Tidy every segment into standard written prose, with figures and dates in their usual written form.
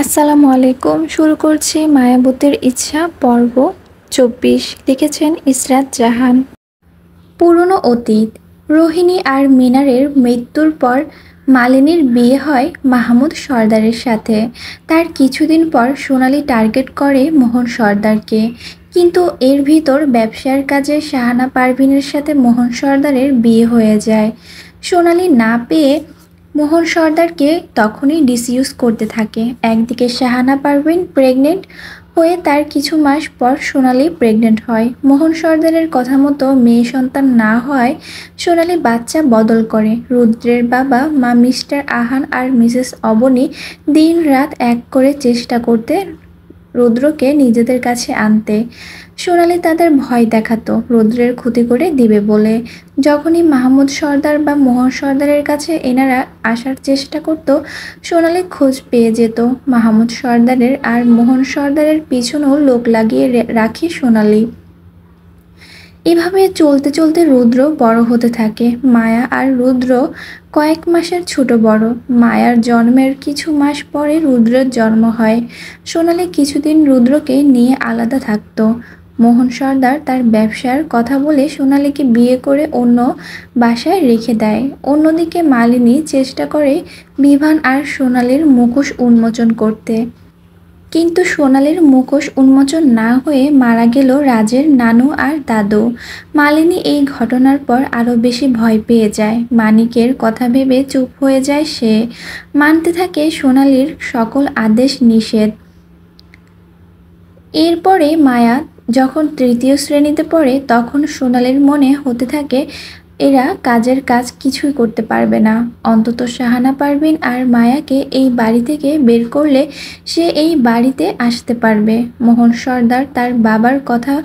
আসসালামু আলাইকুম। শুরু করছি মায়াবতীর ইচ্ছা পর্ব ২৪। লিখেছেন ইসরাত জাহান। পুরনো অতীত। রোহিণী আর মিনারের মৃত্যুর পর মালিনীর বিয়ে হয় মাহমুদ সর্দারের সাথে। তার কিছুদিন পর সোনালি টার্গেট করে মোহন সর্দারকে, কিন্তু এর ভিতর ব্যবসার কাজে শাহানা পারভিনের সাথে মোহন সর্দারের বিয়ে হয়ে যায়। সোনালি না পেয়ে মোহন সর্দারকে তখনই ডিসইউজ করতে থাকে। একদিকে শাহানা পারভিন প্রেগনেন্ট হয়ে তার কিছু মাস পর সোনালি প্রেগনেন্ট হয়। মোহন সর্দারের কথা মতো মেয়ে সন্তান না হওয়ায় সোনালি বাচ্চা বদল করে। রুদ্রের বাবা মা মিস্টার আহান আর মিসেস অবনী দিন রাত এক করে চেষ্টা করতে রুদ্রকে নিজেদের কাছে আনতে। সোনালি তাদের ভয় দেখাতো রুদ্রের ক্ষতি করে দিবে বলে। যখনই মাহমুদ সর্দার বা মোহন সর্দারের কাছে এনারা আসার চেষ্টা করত, সোনালি খোঁজ পেয়ে যেত মাহমুদ সর্দারের, আর মোহন সর্দারের পিছনেও লোক লাগিয়ে রাখি সোনালি। এভাবে চলতে চলতে রুদ্র বড় হতে থাকে। মায়া আর রুদ্র কয়েক মাসের ছোট বড়। মায়ার জন্মের কিছু মাস পরে রুদ্রের জন্ম হয়। সোনালি কিছুদিন রুদ্রকে নিয়ে আলাদা থাকত। মোহন সর্দার তার ব্যবসার কথা বলে সোনালিকে বিয়ে করে অন্য বাসায় রেখে দেয়। অন্যদিকে মালিনী চেষ্টা করে বিভান আর সোনালির মুখোশ উন্মোচন করতে, কিন্তু সোনালির মুখোশ উন্মোচন না হয়ে মারা গেল রাজের নানু আর দাদু। মালিনী এই ঘটনার পর আরও বেশি ভয় পেয়ে যায়। মানিকের কথা ভেবে চুপ হয়ে যায় সে। মানতে থাকে সোনালির সকল আদেশ নিষেধ। এরপরে মায়া যখন তৃতীয় শ্রেণীতে পড়ে, তখন সোনালির মনে হতে থাকে এরা কাজের কাজ কিছুই করতে পারবে না। অন্তত শাহানা পারভিন আর মায়াকে এই বাড়ি থেকে বের করলে সে এই বাড়িতে আসতে পারবে। মোহন সর্দার তার বাবার কথা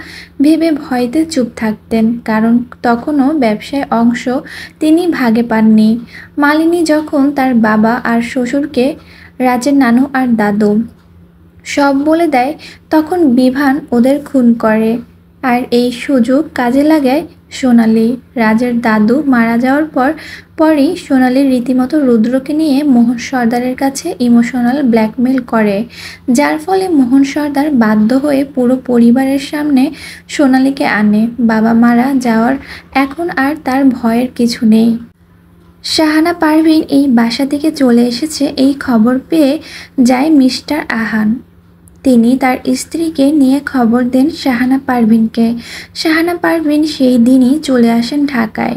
ভেবে ভয়তে চুপ থাকতেন, কারণ তখনও ব্যবসায় অংশ তিনি ভাগে পাননি। মালিনী যখন তার বাবা আর শ্বশুরকে, রাজের নানু আর দাদু সব বলে দেয়, তখন বিভান ওদের খুন করে, আর এই সুযোগ কাজে লাগায় সোনালি। রাজের দাদু মারা যাওয়ার পরই সোনালি রীতিমতো রুদ্রকে নিয়ে মোহন সর্দারের কাছে ইমোশনাল ব্ল্যাকমেল করে, যার ফলে মোহন সর্দার বাধ্য হয়ে পুরো পরিবারের সামনে সোনালিকে আনে। বাবা মারা যাওয়ার এখন আর তার ভয়ের কিছু নেই। শাহানা পারভিন এই বাসা থেকে চলে এসেছে এই খবর পেয়ে যায় মিস্টার আহান। তিনি তার স্ত্রীকে নিয়ে খবর দেন শাহানা পারভিনকে। শাহানা পারভিন সেই দিনই চলে আসেন ঢাকায়।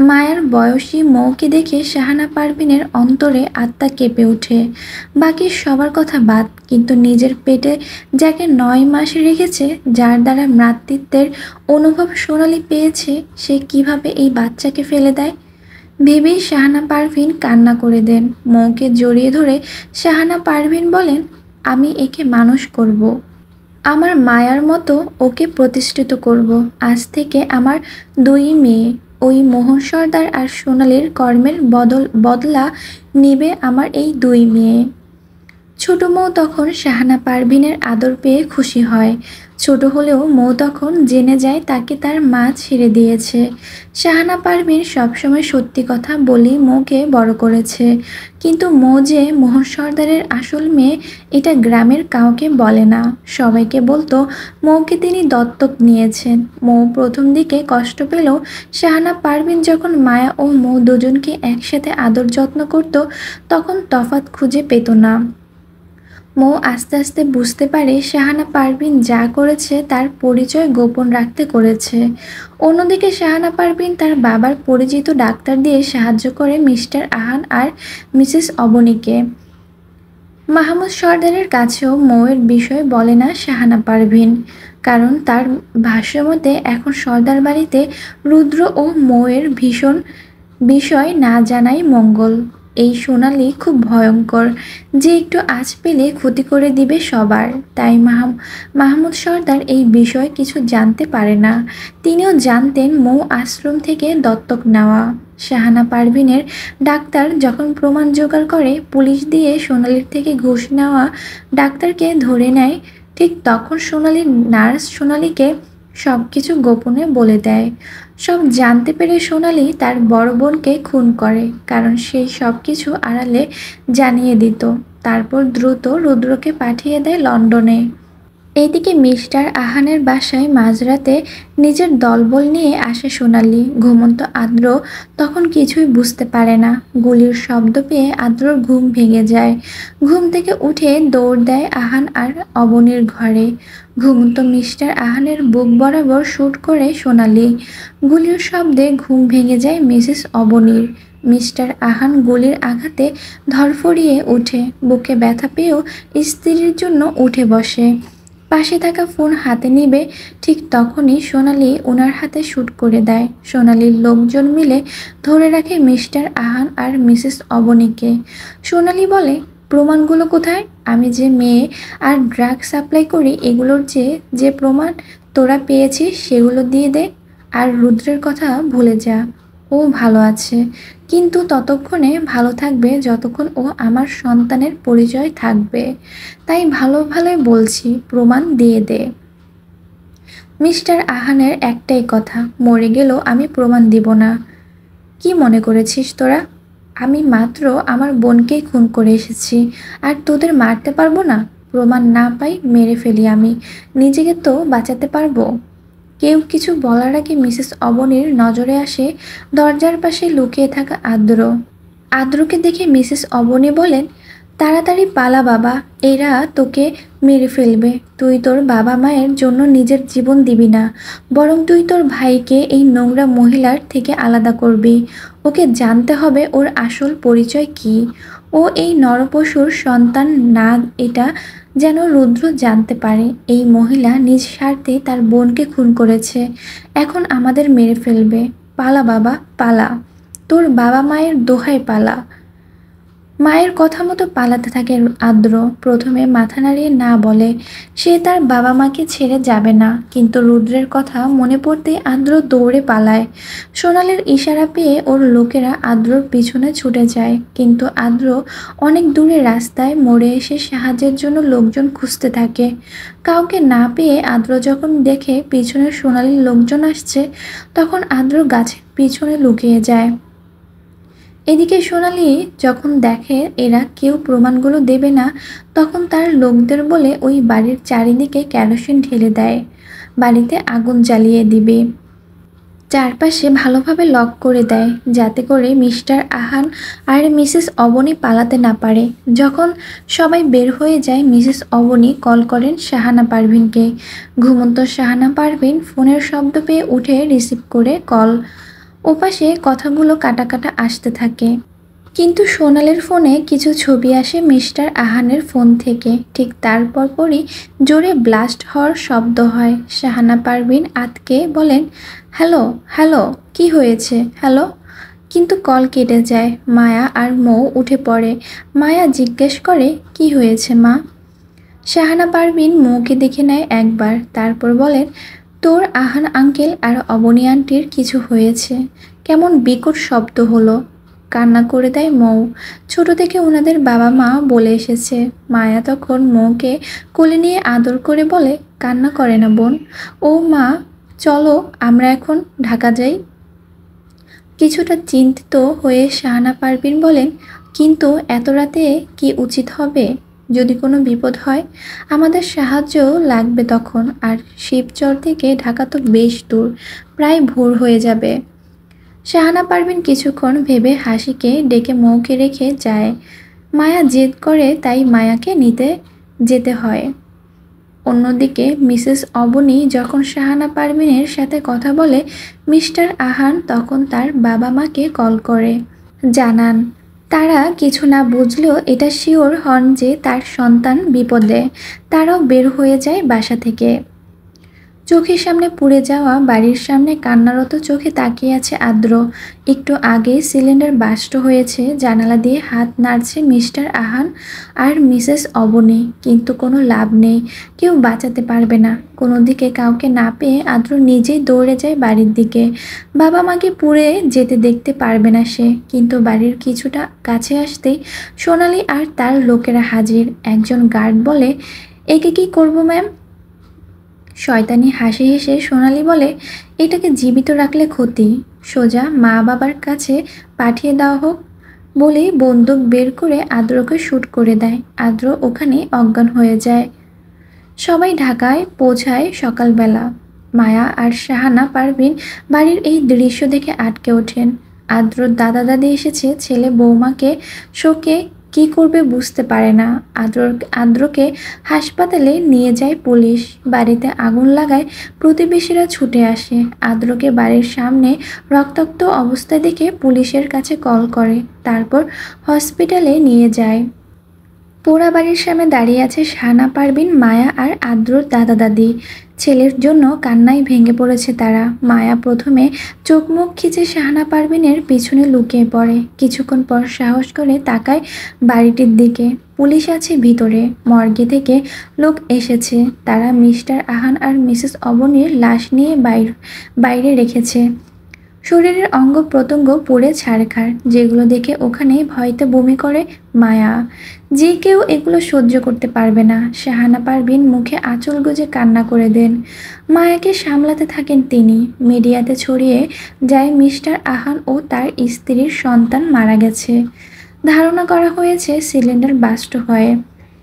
মায়ের বয়সী মৌকে দেখে শাহানা পারভিনের অন্তরে আত্মা কেঁপে ওঠে। বাকি সবার কথা বাদ, কিন্তু নিজের পেটে যাকে ৯ মাস রেখেছে, যার দ্বারা মাতৃত্বের অনুভব সোনালি পেয়েছে, সে কিভাবে এই বাচ্চাকে ফেলে দেয় ভেবেই শাহানা পারভিন কান্না করে দেন। মৌকে জড়িয়ে ধরে শাহানা পারভিন বলেন, আমি একে মানুষ করব, আমার মায়ার মতো ওকে প্রতিষ্ঠিত করব। আজ থেকে আমার ২ মেয়ে, ওই মোহন সর্দার আর সোনালির কর্মের বদলা নিবে আমার এই ২ মেয়ে। ছোট মৌ তখন শাহানা পারভিনের আদর পেয়ে খুশি হয়। ছোট হলেও মৌ তখন জেনে যায় তাকে তার মা ছেড়ে দিয়েছে। শাহানা পারভিন সবসময় সত্যি কথা বলেই মৌকে বড় করেছে, কিন্তু মৌ যে মোহন সর্দারের আসল মেয়ে এটা গ্রামের কাউকে বলে না। সবাইকে বলতো মৌকে তিনি দত্তক নিয়েছেন। মৌ প্রথম দিকে কষ্ট পেলেও শাহানা পারভিন যখন মায়া ও মৌ দুজনকে একসাথে আদর যত্ন করত, তখন তফাৎ খুঁজে পেত না। মৌ আস্তে আস্তে বুঝতে পারে শাহানা পারভিন যা করেছে তার পরিচয় গোপন রাখতে করেছে। অন্যদিকে শাহানা পারভিন তার বাবার পরিচিত ডাক্তার দিয়ে সাহায্য করে মিস্টার আহান আর মিসেস অবনীকে। মাহমুদ সর্দারের কাছেও মৌয়ের বিষয় বলে না শাহানা পারভিন, কারণ তার ভাষ্যমতে এখন সর্দার বাড়িতে রুদ্র ও মৌয়ের ভীষণ বিষয় না জানাই মঙ্গল। এই সোনালি খুব ভয়ঙ্কর, যে একটু আঁচ পেলে ক্ষতি করে দিবে সবার। তাই মাহমুদ সর্দার এই বিষয়ে কিছু জানতে পারে না। তিনিও জানতেন মৌ আশ্রম থেকে দত্তক নেওয়া। শাহানা পারভিনের ডাক্তার যখন প্রমাণ জোগাড় করে পুলিশ দিয়ে সোনালির থেকে ঘুষ নেওয়া ডাক্তারকে ধরে নেয়, ঠিক তখন সোনালির নার্স সোনালিকে সব কিছু গোপনে বলে দেয়। সব জানতে পেরে সোনালি তার বড় বোনকে খুন করে, কারণ সেই সব কিছু আড়ালে জানিয়ে দিত। তারপর দ্রুত রুদ্রকে পাঠিয়ে দেয় লন্ডনে। এইদিকে মিস্টার আহানের বাসায় মাঝরাতে নিজের দলবল নিয়ে আসে সোনালি। ঘুমন্ত আদ্র তখন কিছুই বুঝতে পারে না। গুলির শব্দ পেয়ে আদ্রর ঘুম ভেঙে যায়। ঘুম থেকে উঠে দৌড় দেয় আহান আর অবনীর ঘরে। ঘুমন্ত মিস্টার আহানের বুক বরাবর শুট করে সোনালি। গুলির শব্দে ঘুম ভেঙে যায় মিসেস অবনীর। মিস্টার আহান গুলির আঘাতে ধরফরিয়ে ওঠে। বুকে ব্যথা পেয়েও স্ত্রীর জন্য উঠে বসে। পাশে থাকা ফোন হাতে নিবে ঠিক তখনই সোনালি ওনার হাতে শুট করে দেয়। সোনালির লোকজন মিলে ধরে রাখে মিস্টার আহান আর মিসেস অবনীকে। সোনালি বলে, প্রমাণগুলো কোথায়? আমি যে মেয়ে আর ড্রাগ সাপ্লাই করি এগুলোর যে প্রমাণ তোরা পেয়েছিস সেগুলো দিয়ে দে। আর রুদ্রের কথা ভুলে যা, ও ভালো আছে, কিন্তু ততক্ষণে ভালো থাকবে যতক্ষণ ও আমার সন্তানের পরিচয় থাকবে। তাই ভালোই বলছি, প্রমাণ দিয়ে দে। মিস্টার আহানের একটাই কথা, মরে গেলেও আমি প্রমাণ দিব না। কি মনে করেছিস তোরা? আমি মাত্র আমার বোনকেই খুন করে এসেছি, আর তোদের মারতে পারবো না? প্রমাণ না পাই মেরে ফেলি আমি, নিজেকে তো বাঁচাতে পারবো। কেউ কিছু বলার আগে মিসেস অবনীর নজরে আসে দরজার পাশে লুকিয়ে থাকা আদ্র। আদ্রকে দেখে মিসেস অবনী বলেন, তাড়াতাড়ি পালা বাবা, এরা তোকে মেরে ফেলবে। তুই তোর বাবা মায়ের জন্য নিজের জীবন দিবি না, বরং তুই তোর ভাইকে এই নোংরা মহিলার থেকে আলাদা করবি। ওকে জানতে হবে ওর আসল পরিচয় কি। ও এই নরপশুর সন্তান না, এটা যেন রুদ্র জানতে পারে। এই মহিলা নিজ স্বার্থে তার বোনকে খুন করেছে, এখন আমাদের মেরে ফেলবে। পালা বাবা পালা, তোর বাবা মায়ের দোহাই পালা। মায়ের কথা মতো পালাতে থাকে আদ্র। প্রথমে মাথা নাড়িয়ে না বলে সে তার বাবা মাকে ছেড়ে যাবে না, কিন্তু রুদ্রের কথা মনে পড়তেই আদ্র দৌড়ে পালায়। সোনালের ইশারা পেয়ে ওর লোকেরা আদ্রর পিছনে ছুটে যায়, কিন্তু আদ্র অনেক দূরে রাস্তায় মোড়ে এসে সাহায্যের জন্য লোকজন খুঁজতে থাকে। কাউকে না পেয়ে আদ্র যখন দেখে পিছনে সোনালির লোকজন আসছে, তখন আদ্র গাছের পিছনে লুকিয়ে যায়। এদিকে সোনালি যখন দেখে এরা কেউ প্রমাণগুলো দেবে না, তখন তার লোকদের বলে ওই বাড়ির চারিদিকে কেরোসিন ঢেলে দেয়, বাড়িতে আগুন জ্বালিয়ে দিবে। চারপাশে ভালোভাবে লক করে দেয়, যাতে করে মিস্টার আহান আর মিসেস অবনী পালাতে না পারে। যখন সবাই বের হয়ে যায়, মিসেস অবনী কল করেন শাহানা পারভিনকে। ঘুমন্ত শাহানা পারভিন ফোনের শব্দ পেয়ে উঠে রিসিভ করে কল। ওপাশে কথাগুলো কাটা কাটা আসতে থাকে, কিন্তু সোনালের ফোনে কিছু ছবি আসে মিস্টার আহানের ফোন থেকে। ঠিক তারপর পরই জোরে ব্লাস্ট হওয়ার শব্দ হয়। শাহানা পারভিন আতকে বলেন, হ্যালো হ্যালো, কি হয়েছে? হ্যালো। কিন্তু কল কেটে যায়। মায়া আর মৌ উঠে পড়ে। মায়া জিজ্ঞেস করে, কি হয়েছে মা? শাহানা পারভিন মৌকে দেখে নেয় একবার, তারপর বলেন, তোর আহান আঙ্কেল আর অবনী আন্টির কিছু হয়েছে। কেমন বিকট শব্দ হলো। কান্না করে দেয় মৌ। ছোট থেকে ওনাদের বাবা মা বলে এসেছে। মায়া তখন মৌকে কোলে নিয়ে আদর করে বলে, কান্না করে না বোন। ও মা, চলো আমরা এখন ঢাকা যাই। কিছুটা চিন্তিত হয়ে শাহানা পারভিন বলেন, কিন্তু এত রাতে কি উচিত হবে? যদি কোনো বিপদ হয় আমাদের সাহায্য লাগবে তখন, আর শিবচর থেকে ঢাকা তো বেশ দূর, প্রায় ভোর হয়ে যাবে। শাহানা পারভিন কিছুক্ষণ ভেবে হাসিকে ডেকে মৌকে রেখে যায়। মায়া জেদ করে, তাই মায়াকে নিতে যেতে হয়। অন্যদিকে মিসেস অবনী যখন শাহানা পারভিনের সাথে কথা বলে, মিস্টার আহান তখন তার বাবা মাকে কল করে জানান। তারা কিছু না বুঝলেও এটা শিওর হন যে তার সন্তান বিপদে। তারাও বের হয়ে যায় বাসা থেকে। চোখের সামনে পুড়ে যাওয়া বাড়ির সামনে কান্নারত চোখে তাকিয়ে আছে আদ্র। একটু আগে সিলিন্ডার বাস্ট হয়েছে, জানালা দিয়ে হাত নাড়ছে মিস্টার আহান আর মিসেস অবনী, কিন্তু কোনো লাভ নেই, কেউ বাঁচাতে পারবে না। কোনো দিকে কাউকে না পেয়ে আদ্র নিজেই দৌড়ে যায় বাড়ির দিকে। বাবা মাকে পুড়ে যেতে দেখতে পারবে না সে, কিন্তু বাড়ির কিছুটা কাছে আসতেই সোনালি আর তার লোকেরা হাজির। একজন গার্ড বলে, একে কি করবো ম্যাম? শয়তানি হাসি হেসে সোনালি বলে, এটাকে জীবিত রাখলে ক্ষতি, সোজা মা বাবার কাছে পাঠিয়ে দেওয়া হোক। বলেই বন্দুক বের করে আদ্রকে শ্যুট করে দেয়। আদ্র ওখানে অজ্ঞান হয়ে যায়। সবাই ঢাকায় পৌঁছায় সকালবেলা। মায়া আর শাহানা পারভিন বাড়ির এই দৃশ্য দেখে আটকে ওঠেন। আদ্রর দাদা দাদি এসেছে, ছেলে বৌমাকে শোকে কি করবে বুঝতে পারে না। আদ্রকে হাসপাতালে নিয়ে যায় পুলিশ। বাড়িতে আগুন লাগায় প্রতিবেশীরা ছুটে আসে। আদ্রকে বাড়ির সামনে রক্তাক্ত অবস্থায় দেখে পুলিশের কাছে কল করে, তারপর হসপিটালে নিয়ে যায়। পোড়া বাড়ির সামনে দাঁড়িয়ে আছে শাহানা পারভিন, মায়া আর আদ্রর দাদা দাদি। ছেলের জন্য কান্নায় ভেঙে পড়েছে তারা। মায়া প্রথমে চোখ মুখ খিচে শাহানা পারভিনের পিছনে লুকিয়ে পড়ে। কিছুক্ষণ পর সাহস করে তাকায় বাড়িটির দিকে। পুলিশ আছে ভিতরে। মর্গে থেকে লোক এসেছে। তারা মিস্টার আহান আর মিসেস অবনীর লাশ নিয়ে বাইরে রেখেছে। শরীরের অঙ্গ প্রত্যঙ্গ পুড়ে ছারখার, যেগুলো দেখে ওখানে ভয়তে বমি করে মায়া। যে কেউ এগুলো সহ্য করতে পারবে না। শাহানা পারভিন মুখে আঁচল গুজে কান্না করে দেন। মায়াকে সামলাতে থাকেন তিনি। মিডিয়াতে ছড়িয়ে যায় মিস্টার আহান ও তার স্ত্রীর সন্তান মারা গেছে। ধারণা করা হয়েছে সিলিন্ডার বাস্ট হয়।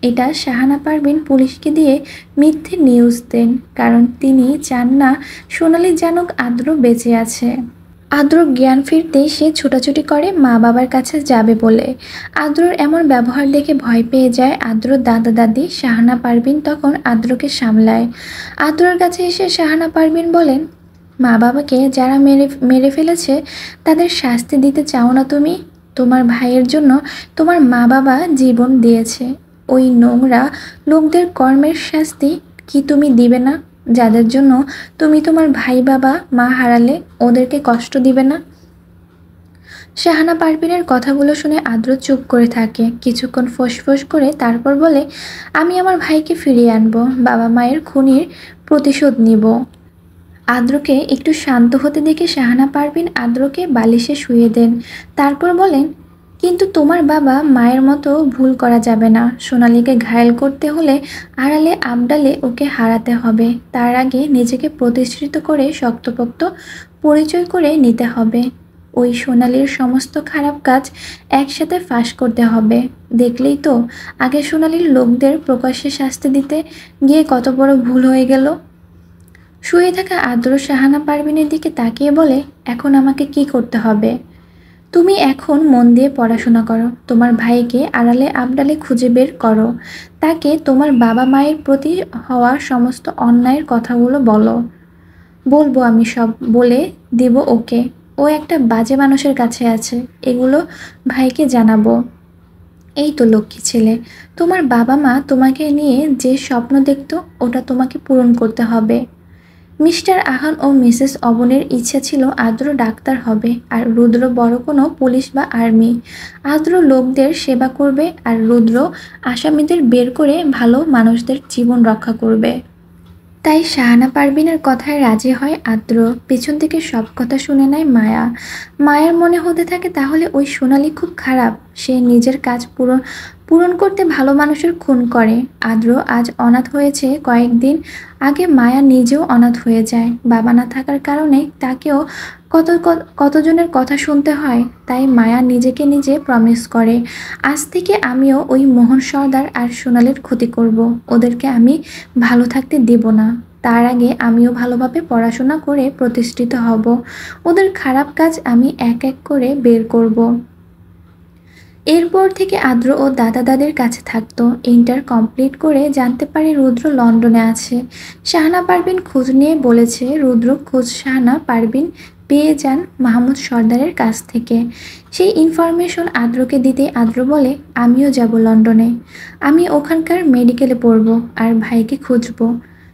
এটা শাহানা পারভিন পুলিশকে দিয়ে মিথ্যে নিউজ দেন, কারণ তিনি চান না সোনালি জানুক আদ্র বেঁচে আছে। আদ্রর জ্ঞান ফিরতেই সে ছোটাছুটি করে মা বাবার কাছে যাবে বলে। আদ্রর এমন ব্যবহার দেখে ভয় পেয়ে যায় আদ্রর দাদা দাদি। শাহানা পারভিন তখন আদ্রকে সামলায়। আদ্রর কাছে এসে শাহানা পারভিন বলেন, মা বাবাকে যারা মেরে ফেলেছে তাদের শাস্তি দিতে চাও না তুমি? তোমার ভাইয়ের জন্য তোমার মা বাবা জীবন দিয়েছে। ওই নোংরা লোকদের কর্মের শাস্তি কি তুমি দিবে না? যাদের জন্য তুমি তোমার ভাই বাবা মা হারালে ওদেরকে কষ্ট দিবে না? শাহানা পারভিনের কথাগুলো শুনে আদ্র চুপ করে থাকে। কিছুক্ষণ ফোঁস করে তারপর বলে, আমি আমার ভাইকে ফিরিয়ে আনবো, বাবা মায়ের খুনির প্রতিশোধ নিব। আদ্রকে একটু শান্ত হতে দেখে শাহানা পারভিন আদ্রকে বালিশে শুয়ে দেন। তারপর বলেন, কিন্তু তোমার বাবা মায়ের মতো ভুল করা যাবে না। সোনালীকে ঘায়েল করতে হলে আড়ালে আবডালে ওকে হারাতে হবে। তার আগে নিজেকে প্রতিষ্ঠিত করে শক্তপোক্ত পরিচয় করে নিতে হবে। ওই সোনালীর সমস্ত খারাপ কাজ একসাথে ফাঁস করতে হবে। দেখলেই তো আগে সোনালীর লোকদের প্রকাশ্যে শাস্তি দিতে গিয়ে কত বড় ভুল হয়ে গেল। শুয়ে থাকা আদ্র শাহানা পারভিনের দিকে তাকিয়ে বলে, এখন আমাকে কি করতে হবে? তুমি এখন মন দিয়ে পড়াশোনা করো, তোমার ভাইকে আড়ালে আবডালে খুঁজে বের করো, তাকে তোমার বাবা মায়ের প্রতি হওয়া সমস্ত অন্যায়ের কথাগুলো বলবো আমি সব বলে দেব ওকে। ও একটা বাজে মানুষের কাছে আছে, এগুলো ভাইকে জানাবো। এই তো লক্ষ্মী ছেলে। তোমার বাবা মা তোমাকে নিয়ে যে স্বপ্ন দেখতো ওটা তোমাকে পূরণ করতে হবে। মিস্টার আহান ও মিসেস অবনের ইচ্ছা ছিল আদ্র ডাক্তার হবে আর রুদ্র বড় কোনো পুলিশ বা আর্মি। আদ্র লোকদের সেবা করবে আর রুদ্র আসামিদের বের করে ভালো মানুষদের জীবন রক্ষা করবে। তাই শাহানা পারভিনের কথায় রাজি হয় আদ্র। পেছন থেকে সব কথা শুনে নেয় মায়া। মায়ের মনে হতে থাকে, তাহলে ওই সোনালী খুব খারাপ। সে নিজের কাজ পূরণ করতে ভালো মানুষের খুন করে। আদ্র আজ অনাথ হয়েছে কয়েকদিন আগে মায়া নিজেও অনাথ হয়ে যায়। বাবা না থাকার কারণে তাকেও কতজনের কথা শুনতে হয়। তাই মায়া নিজেকে নিজে প্রমিস করে, আজ থেকে আমিও ওই মোহন সর্দার আর সোনালীর ক্ষতি করব। ওদেরকে আমি ভালো থাকতে দেব না। তার আগে আমিও ভালোভাবে পড়াশোনা করে প্রতিষ্ঠিত হব। ওদের খারাপ কাজ আমি এক এক করে বের করব। এরপর থেকে আদ্র ও দাদা দাদির কাছে থাকতো। ইন্টার কমপ্লিট করে জানতে পারে রুদ্র লন্ডনে আছে। শাহানা পারভিন খোঁজ নিয়ে বলেছে রুদ্র খোঁজ শাহানা পারভিন পেয়ে যান মাহমুদ সর্দারের কাছ থেকে। সেই ইনফরমেশন আদ্রকে দিতে আদ্র বলে, আমিও যাব লন্ডনে। আমি ওখানকার মেডিকেলে পড়ব আর ভাইকে খুঁজব।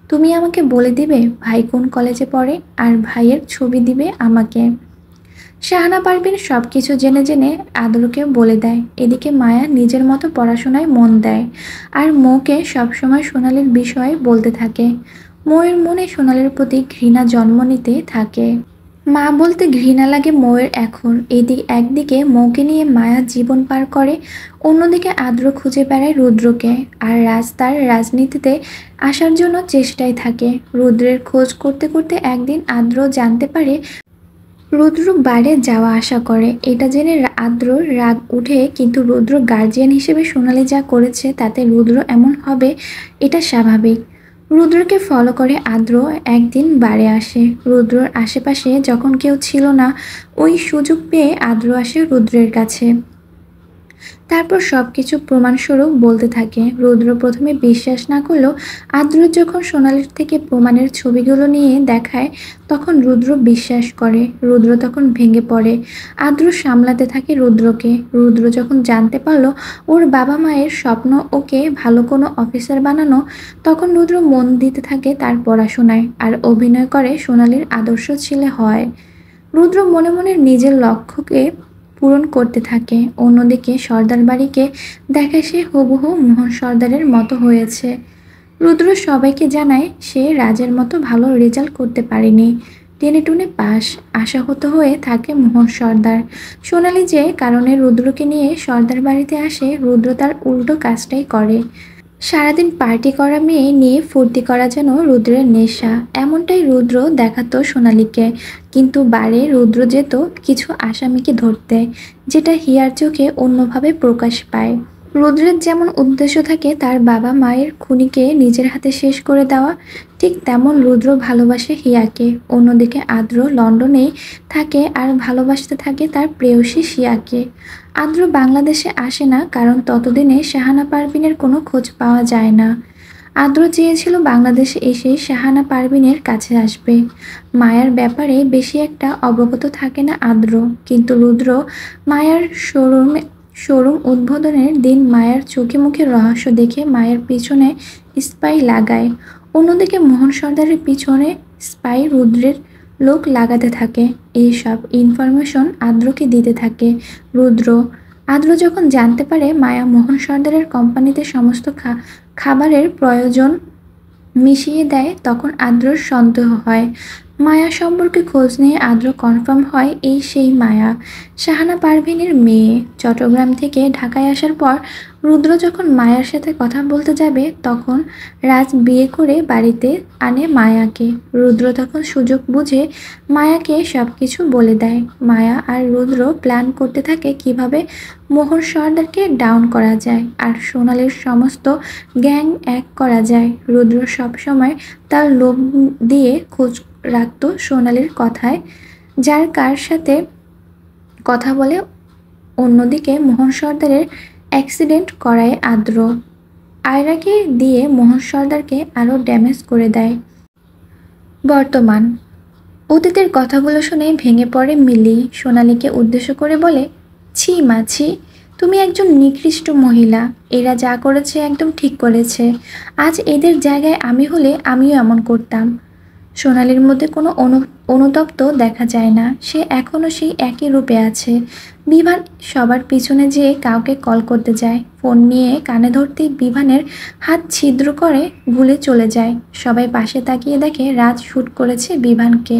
তুমি আমাকে বলে দিবে ভাই কোন কলেজে পড়ে আর ভাইয়ের ছবি দিবে আমাকে। শাহানা পারভিন সব কিছু জেনে আদ্রকেও বলে দেয়। এদিকে মায়া নিজের মতো পড়াশোনায় মন দেয় আর মৌকে সবসময় সোনালীর বিষয়ে বলতে থাকে। মৌয়ের মনে সোনালীর প্রতি ঘৃণা জন্ম নিতে থাকে। মা বলতে ঘৃণা লাগে মৌয়ের এখন। একদিকে মৌকে নিয়ে মায়া জীবন পার করে, অন্যদিকে আদ্র খুঁজে বেড়ায় রুদ্রকে আর তার রাজনীতিতে আসার জন্য চেষ্টায় থাকে। রুদ্রের খোঁজ করতে করতে একদিন আদ্র জানতে পারে রুদ্র বাইরে যাওয়া আসা করে, এটা জেনে আদ্রর রাগ উঠে, কিন্তু রুদ্র গার্জিয়ান হিসেবে সোনালি যা করেছে তাতে রুদ্র এমন হবে এটা স্বাভাবিক। রুদ্রকে ফলো করে আদ্র একদিন বারে আসে। রুদ্রর আশেপাশে যখন কেউ ছিল না, ওই সুযোগ পেয়ে আদ্র আসে রুদ্রের কাছে। তারপর সবকিছু প্রমাণস্বরূপ বলতে থাকে। রুদ্র প্রথমে বিশ্বাস না করলেও আদ্র যখন সোনালির থেকে প্রমাণের ছবিগুলো নিয়ে দেখায়, তখন রুদ্র বিশ্বাস করে। রুদ্র তখন ভেঙে পড়ে। আদ্র সামলাতে থাকে রুদ্রকে। রুদ্র যখন জানতে পারলো ওর বাবা মায়ের স্বপ্ন ওকে ভালো কোনো অফিসার বানানো, তখন রুদ্র মন দিতে থাকে তার পড়াশোনায় আর অভিনয় করে সোনালির আদর্শ ছেলে হয়। রুদ্র মনে মনে নিজের লক্ষ্যকে পূরণ করতে থাকে। অন্যদিকে সর্দার বাড়িকে দেখায় সে হুবহু মোহন সর্দারের মতো হয়েছে। রুদ্র সবাইকে জানায় সে রাজের মতো ভালো রেজাল্ট করতে পারেনি, টেনে টুনে পাস। আশাহত হয়ে থাকে মোহন সর্দার। সোনালি যে কারণে রুদ্রকে নিয়ে সর্দার বাড়িতে আসে, রুদ্র তার উল্টো কাজটাই করে। সারাদিন পার্টি করা মেয়ে নিয়ে ফুর্তি করা যেন রুদ্রের নেশা, এমনটাই রুদ্র দেখাতো সোনালীকে। কিন্তু বারে রুদ্র যেত কিছু আসামিকে ধরতে, যেটা হিয়ার চোখে অন্যভাবে প্রকাশ পায়। রুদ্রের যেমন উদ্দেশ্য থাকে তার বাবা মায়ের খুনিকে নিজের হাতে শেষ করে দেওয়া, ঠিক তেমন রুদ্র ভালোবাসে হিয়াকে। অন্যদিকে আদ্র লন্ডনেই থাকে আর ভালোবাসতে থাকে তার প্রেয়সী শিয়াকে। আদ্র বাংলাদেশে আসে না, কারণ ততদিনে শাহানা পারভিনের কোনো খোঁজ পাওয়া যায় না। আদ্র চেয়েছিল বাংলাদেশে এসে শাহানা পারভিনের কাছে আসবে। মায়ার ব্যাপারে বেশি একটা অবগত থাকে না আদ্র, কিন্তু রুদ্র মায়ার শোরুম উদ্বোধনের দিন মায়ের চোখে মুখে রহস্য দেখে মায়ের পিছনে স্পাই লাগায়। অন্যদিকে মোহন সর্দারের পিছনে স্পাই রুদ্রের লোক লাগাতে থাকে। এইসব ইনফরমেশন আদ্রকে দিতে থাকে আদ্র যখন জানতে পারে মায়া মোহন সর্দারের কোম্পানিতে সমস্ত খাবারের প্রয়োজন মিশিয়ে দেয়, তখন আদ্রর সন্দেহ হয়। মায়া সম্পর্কে খোঁজ নিয়ে আদ্র কনফার্ম হয় এই সেই মায়া, শাহানা পারভিনের মেয়ে। চট্টগ্রাম থেকে ঢাকায় আসার পর রুদ্র যখন মায়ার সাথে কথা বলতে যাবে, তখন রাজ বিয়ে করে বাড়িতে আনে মায়াকে। রুদ্র তখন সুযোগ বুঝে মায়াকে সব কিছু বলে দেয়। মায়া আর রুদ্র প্ল্যান করতে থাকে কিভাবে মোহন সর্দারকে ডাউন করা যায় আর সোনালির সমস্ত গ্যাং এক করা যায়। রুদ্র সবসময় তার লোভ দিয়ে খোঁজ রাখত সোনালির কথায়, যার কার সাথে কথা বলে। অন্যদিকে মোহন সর্দারের অ্যাক্সিডেন্ট করায় আদ্র আয়রাকে দিয়ে মোহন সর্দারকে আরও ড্যামেজ করে দেয়। বর্তমান অতীতের কথাগুলো শুনে ভেঙে পড়ে মিলি। সোনালীকে উদ্দেশ্য করে বলে, ছি মা ছি, তুমি একজন নিকৃষ্ট মহিলা। এরা যা করেছে একদম ঠিক করেছে। আজ এদের জায়গায় আমি হলে আমিও এমন করতাম। সোনালীর মধ্যে কোনো অনুতপ্ত দেখা যায় না, সে এখনও সেই একই রূপে আছে। বিভান সবার পিছনে যেয়ে কাউকে কল করতে যায়, ফোন নিয়ে কানে ধরতেই বিভানের হাত ছিদ্র করে ভুলে চলে যায়। সবাই পাশে তাকিয়ে দেখে রাজ শ্যুট করেছে বিভানকে।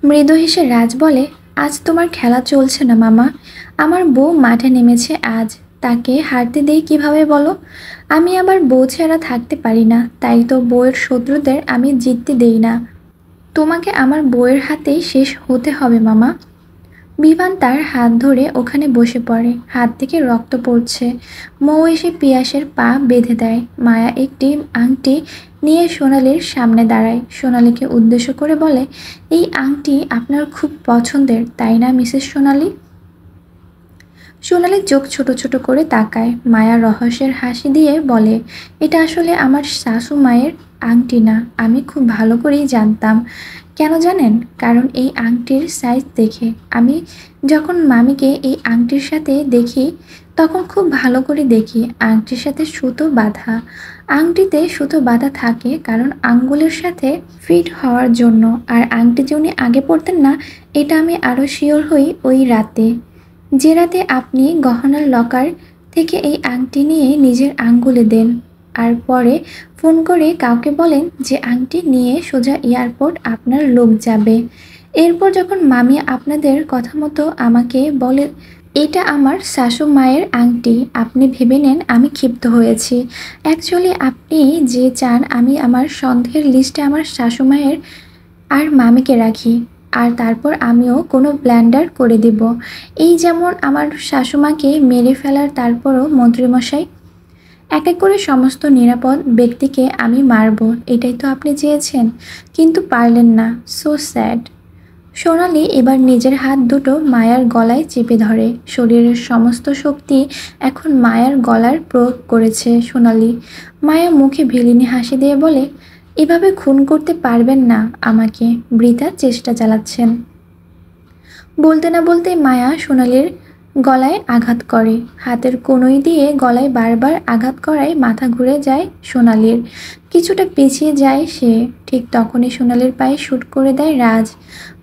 মৃদু হেসে রাজ বলে, আজ তোমার খেলা চলছে না মামা, আমার বউ মাঠে নেমেছে আজ, তাকে হারতে দেই কিভাবে বলো? আমি আবার বউ ছাড়া থাকতে পারি না, তাই তো বউয়ের শত্রুদের আমি জিততে দেই না। তোমাকে আমার বউয়ের হাতেই শেষ হতে হবে মামা। বিভান তার হাত ধরে ওখানে বসে পড়ে, হাত থেকে রক্ত পড়ছে। মৌ এসে পিয়াসের পা বেঁধে দেয়। মায়া একটি আংটি নিয়ে সোনালীর সামনে দাঁড়ায়। সোনালীকে উদ্দেশ্য করে বলে, এই আংটি আপনার খুব পছন্দের, তাই না মিসেস সোনালী? সোনালীর চোখ ছোট ছোট করে তাকায়। মায়া রহস্যের হাসি দিয়ে বলে, এটা আসলে আমার শাশু মায়ের আংটি না, আমি খুব ভালো করেই জানতাম। কেন জানেন? কারণ এই আংটির সাইজ দেখে। আমি যখন মামিকে এই আংটির সাথে দেখি, তখন খুব ভালো করে দেখি আংটির সাথে সুতো বাঁধা। আংটিতে সুতো বাঁধা থাকে কারণ আঙ্গুলের সাথে ফিট হওয়ার জন্য। আর আংটি যে উনি আগে পরতেন না, এটা আমি আরও শিওর হই ওই রাতে, যে রাতে আপনি গহনার লকার থেকে এই আংটি নিয়ে নিজের আঙ্গুলে দেন আর পরে ফোন করে কাউকে বলেন যে আংটি নিয়ে সোজা এয়ারপোর্ট আপনার লোক যাবে। এরপর যখন মামি আপনাদের কথা মতো আমাকে বলে এটা আমার শাশু মায়ের আংটি, আপনি ভেবে নেন আমি ক্ষিপ্ত হয়েছি। অ্যাকচুয়ালি আপনি যে চান আমি আমার সন্দেহের লিস্টে আমার শাশু মায়ের আর মামিকে রাখি, আর তারপর আমিও কোনো ব্ল্যান্ডার করে দিব, এই যেমন আমার শাশুমাকে মেরে ফেলার তারপরও মন্ত্রীমশাই। এক এক করে সমস্ত নিরাপদ ব্যক্তিকে আমি মারব, এটাই তো আপনি চেয়েছেন, কিন্তু পারলেন না। So sad. সোনালি এবার নিজের হাত দুটো মায়ার গলায় চেপে ধরে। শরীরের সমস্ত শক্তি এখন মায়ার গলার প্রয়োগ করেছে সোনালি। মায়া মুখে ভিলিনি হাসি দিয়ে বলে, এভাবে খুন করতে পারবেন না আমাকে, বৃথা চেষ্টা চালাচ্ছেন। বলতে না বলতে মায়া সোনালির গলায় আঘাত করে। হাতের কনুই দিয়ে গলায় বারবার আঘাত করায় মাথা ঘুরে যায় সোনালির। কিছুটা পিছিয়ে যায় সে। ঠিক তখনই সোনালির পায়ে শুট করে দেয় রাজ।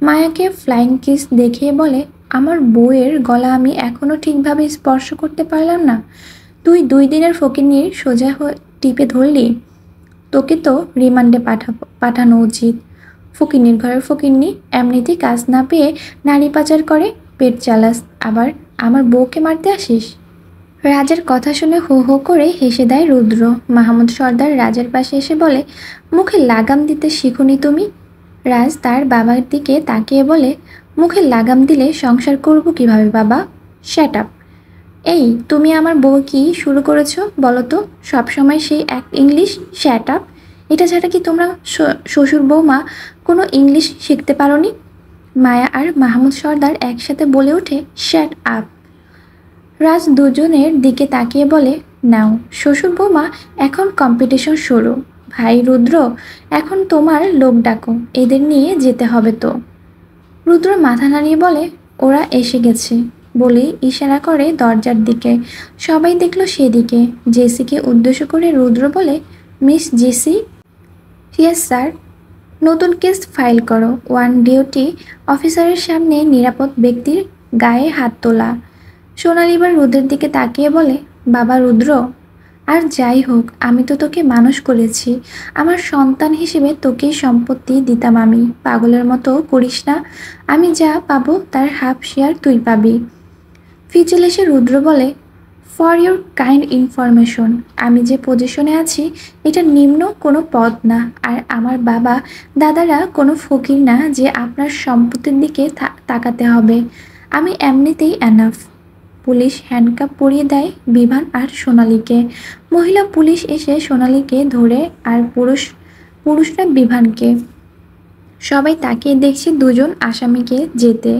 মায়াকে ফ্লাইং কিস দেখিয়ে বলে, আমার বউয়ের গলা আমি এখনও ঠিকভাবে স্পর্শ করতে পারলাম না, তুই 2 দিনের ফকিন্নির সোজা টিপে ধরলি। তোকে তো রিমান্ডে পাঠানো উচিত। ফকিন্নির ঘরের ফকিন্নি, এমনিতেই কাজ না পেয়ে নারী পাচার করে পেট চালাস, আবার আমার বউকে মারতে আসিস। রাজের কথা শুনে হো হো করে হেসে দেয় রুদ্র। মাহমুদ সর্দার রাজের পাশে এসে বলে, মুখে লাগাম দিতে শিখুনি তুমি? রাজ তার বাবার দিকে তাকিয়ে বলে, মুখে লাগাম দিলে সংসার করব কিভাবে বাবা? Shut up. এই তুমি আমার বউ কি শুরু করেছো বলো তো? সবসময় সেই এক ইংলিশ, শ্যাট আপ। এটা ছাড়া কি তোমরা শ্বশুর বৌমা কোনো ইংলিশ শিখতে পারোনি? মায়া আর মাহমুদ সর্দার একসাথে বলে ওঠে, শ্যাট আপ। রাজ দুজনের দিকে তাকিয়ে বলে, নাও শ্বশুর বৌমা, এখন কম্পিটিশন শুরু। ভাই রুদ্র, এখন তোমার লোক ডাকো, এদের নিয়ে যেতে হবে তো। রুদ্র মাথা নাড়িয়ে বলে, ওরা এসে গেছে বলেই ইশারা করে দরজার দিকে। সবাই দেখল সেদিকে। জেসিকে উদ্দেশ্য করে রুদ্র বলে, মিস জেসি। Yes sir. নতুন কেস ফাইল করো। 1 ডিউটি অফিসারের সামনে নিরাপদ ব্যক্তির গায়ে হাত তোলা। সোনালি এবার রুদ্রের দিকে তাকিয়ে বলে, বাবা রুদ্র, আর যাই হোক আমি তো তোকে মানুষ করেছি, আমার সন্তান হিসেবে তোকেই সম্পত্তি দিতাম আমি। পাগলের মতো করিস না, আমি যা পাবো তার হাফ শেয়ার তুই পাবি। ফিচেল এসে রুদ্র বলে, ফর ইউর কাইন্ড ইনফরমেশন, আমি যে পজিশনে আছি এটা নিম্ন কোনো পদ না, আর আমার বাবা দাদারা কোনো ফকির না যে আপনার সম্পত্তির দিকে তাকাতে হবে। আমি এমনিতেই এনাফ। পুলিশ হ্যান্ডকাপ পরিয়ে দেয় বিভান আর সোনালীকে। মহিলা পুলিশ এসে সোনালীকে ধরে, আর পুরুষরা বিভানকে। সবাই তাকিয়ে দেখছে দুজন আসামিকে যেতে।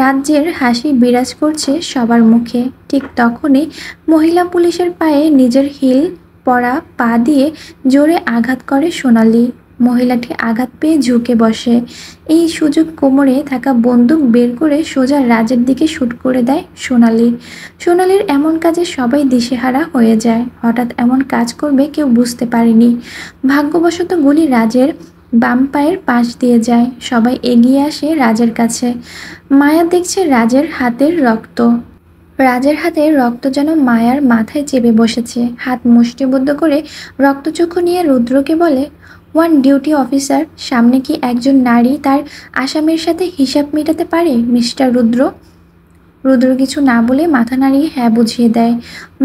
রাজ্যের হাসি বিরাজ করছে সবার মুখে। ঠিক তখনই মহিলা পুলিশের পায়ে নিজের হিল পরা পা দিয়ে জোরে আঘাত করে সোনালী। মহিলাটি আঘাত পেয়ে ঝুঁকে বসে। এই সুযোগ কোমরে থাকা বন্দুক বের করে সোজা রাজের দিকে শুট করে দেয় সোনালী। সোনালীর এমন কাজে সবাই দিশেহারা হয়ে যায়। হঠাৎ এমন কাজ করবে কেউ বুঝতে পারেনি। ভাগ্যবশত গুলি রাজের বাম পায়ের পাশ দিয়ে যায়। সবাই এগিয়ে আসে রাজের কাছে। মায়া দেখছে রাজের হাতের রক্ত। রাজের হাতের রক্ত যেন মায়ার মাথায় চেপে বসেছে। হাত মুষ্টিবদ্ধ করে রক্তচক্ষু নিয়ে রুদ্রকে বলে, 1 ডিউটি অফিসার, সামনে কি একজন নারী তার আসামির সাথে হিসাব মেটাতে পারে মিস্টার রুদ্র? রুদ্র কিছু না বলে মাথা নাড়িয়ে হ্যাঁ বুঝিয়ে দেয়।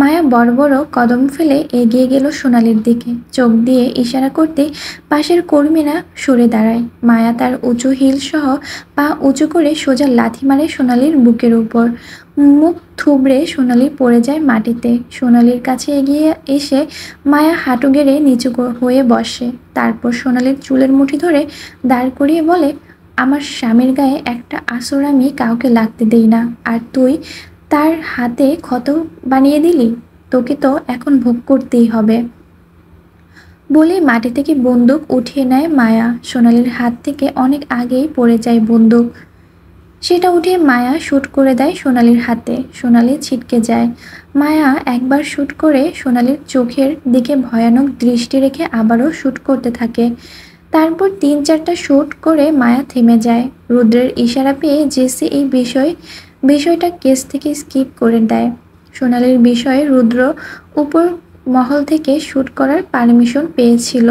মায়া বড় বড় কদম ফেলে এগিয়ে গেল সোনালীর দিকে। চোখ দিয়ে ইশারা করতে পাশের কর্মীরা সরে দাঁড়ায়। মায়া তার উঁচু হিল সহ পা উঁচু করে সোজা লাথি মারে সোনালীর বুকের উপর। মুখ থুবড়ে সোনালী পড়ে যায় মাটিতে। সোনালীর কাছে এগিয়ে এসে মায়া হাঁটু গেড়ে নিচু হয়ে বসে। তারপর সোনালীর চুলের মুঠি ধরে দাঁড় করিয়ে বলে, আমার স্বামীর গায়ে একটা আঁচড় আমি কাউকে লাগতে দেই না, আর তুই তার হাতে ক্ষত বানিয়ে দিলি। তোকে তো এখন ভোগ করতেই হবে। বলে মাটি থেকে বন্দুক উঠিয়ে নেয় মায়া। সোনালীর হাত থেকে অনেক আগেই পড়ে যায় বন্দুক। সেটা উঠিয়ে মায়া শুট করে দেয় সোনালীর হাতে। সোনালী ছিটকে যায়। মায়া একবার শুট করে সোনালীর চোখের দিকে ভয়ানক দৃষ্টি রেখে আবারও শুট করতে থাকে। তারপর 3-4টা শুট করে মায়া থেমে যায়। রুদ্রের ইশারা পেয়ে জেসি এই বিষয়টা কেস থেকে স্কিপ করে দেয়। সোনালীর বিষয়ে রুদ্র উপর মহল থেকে শুট করার পারমিশন পেয়েছিল।